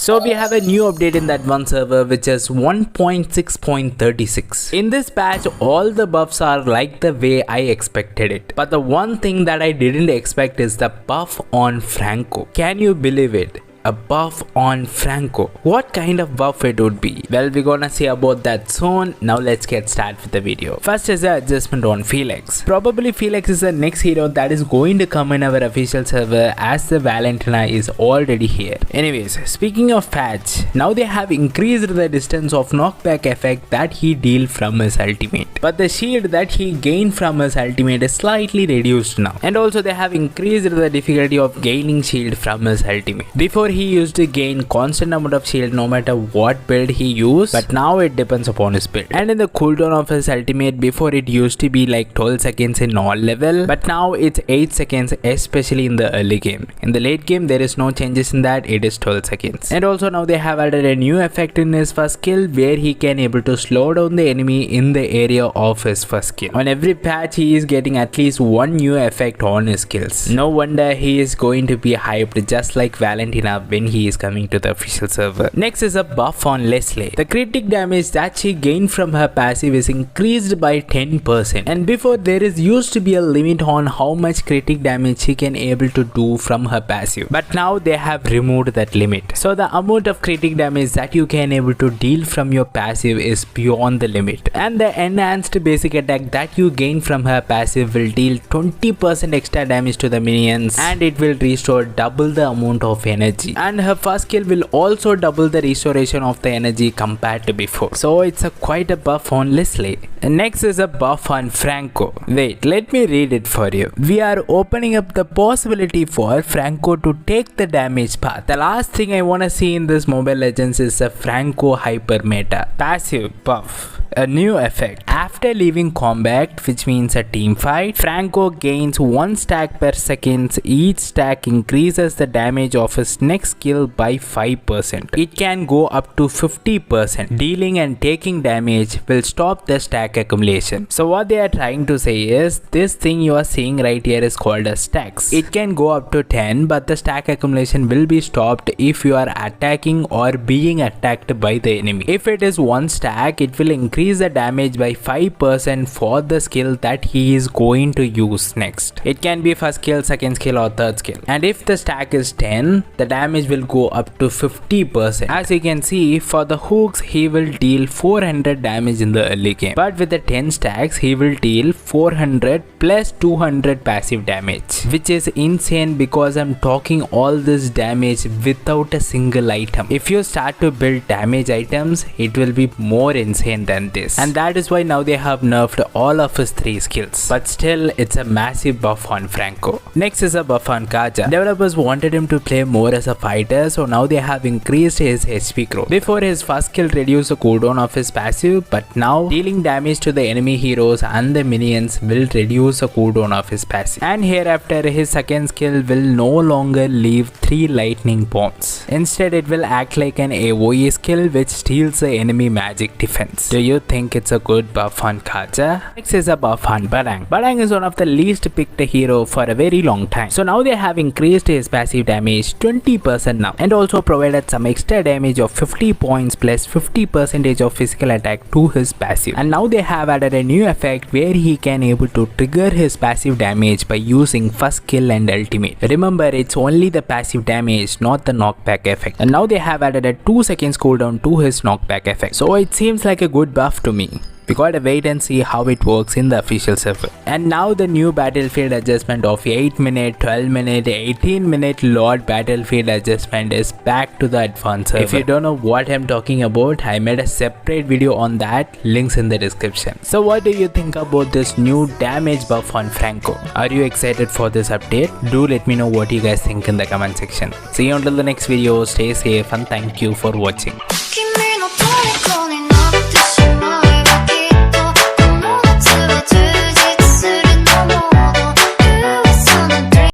So we have a new update in the advanced server which is 1.6.36. In this patch all the buffs are like the way I expected it. But the one thing that I didn't expect is the buff on Franco. Can you believe it? A buff on Franco. What kind of buff it would be? Well, we're gonna see about that soon. Now let's get started with the video. First is the adjustment on Phylax. Probably Phylax is the next hero that is going to come in our official server as the Valentina is already here. Anyways, speaking of patch, now they have increased the distance of knockback effect that he deals from his ultimate. But the shield that he gained from his ultimate is slightly reduced now. And also they have increased the difficulty of gaining shield from his ultimate. Before he used to gain constant amount of shield no matter what build he used, but now it depends upon his build. And in the cooldown of his ultimate, before it used to be like 12 seconds in all level, but now it's 8 seconds, especially in the early game. In the late game there is no changes in that, it is 12 seconds. And also now they have added a new effect in his first skill where he can able to slow down the enemy in the area of his first skill. On every patch he is getting at least one new effect on his skills. No wonder he is going to be hyped just like Valentina when he is coming to the official server. Next is a buff on Lesley. The critic damage that she gained from her passive is increased by 10%. And before there is used to be a limit on how much critic damage she can able to do from her passive. But now they have removed that limit. So the amount of critic damage that you can able to deal from your passive is beyond the limit. And the enhanced basic attack that you gain from her passive will deal 20% extra damage to the minions, and it will restore double the amount of energy. And her first skill will also double the restoration of the energy compared to before. So it's quite a buff on Lesley. Next is a buff on Franco. Wait, let me read it for you. We are opening up the possibility for Franco to take the damage path. The last thing I wanna see in this Mobile Legends is a Franco hyper meta. Passive buff. A new effect. After leaving combat, which means a team fight, Franco gains 1 stack per second. Each stack increases the damage of his next skill by 5%. It can go up to 50%. Dealing and taking damage will stop the stack accumulation. So what they are trying to say is, this thing you are seeing right here is called as stacks. It can go up to 10, but the stack accumulation will be stopped if you are attacking or being attacked by the enemy. If it is 1 stack, it will increase the damage by 5% for the skill that he is going to use next. It can be first skill, second skill or third skill. And if the stack is 10, the damage will go up to 50%. As you can see, for the hooks he will deal 400 damage in the early game. But with the 10 stacks he will deal 400 plus 200 passive damage. Which is insane because I'm talking all this damage without a single item. If you start to build damage items, it will be more insane than this. And that is why now they have nerfed all of his 3 skills. But still it's a massive buff on Franco. Next is a buff on Kaja. Developers wanted him to play more as a fighter, so now they have increased his HP growth. Before his first skill reduced the cooldown of his passive, but now dealing damage to the enemy heroes and the minions will reduce the cooldown of his passive. And hereafter his second skill will no longer leave 3 lightning bombs. Instead it will act like an AoE skill which steals the enemy magic defense. Do you think it's a good buff on Kaja? Next is a buff on Badang. Badang is one of the least picked hero for a very long time. So now they have increased his passive damage 20% now, and also provided some extra damage of 50 points plus 50% of physical attack to his passive. And now they have added a new effect where he can able to trigger his passive damage by using first skill and ultimate. Remember, it's only the passive damage, not the knockback effect. And now they have added a 2 seconds cooldown to his knockback effect. So it seems like a good buff to me. We gotta wait and see how it works in the official server. And now the new battlefield adjustment of 8 minute, 12 minute, 18 minute Lord battlefield adjustment is back to the advanced server. If you don't know what I'm talking about, I made a separate video on that, links in the description. So what do you think about this new damage buff on Franco? Are you excited for this update? Do let me know what you guys think in the comment section. See you until the next video, stay safe and thank you for watching.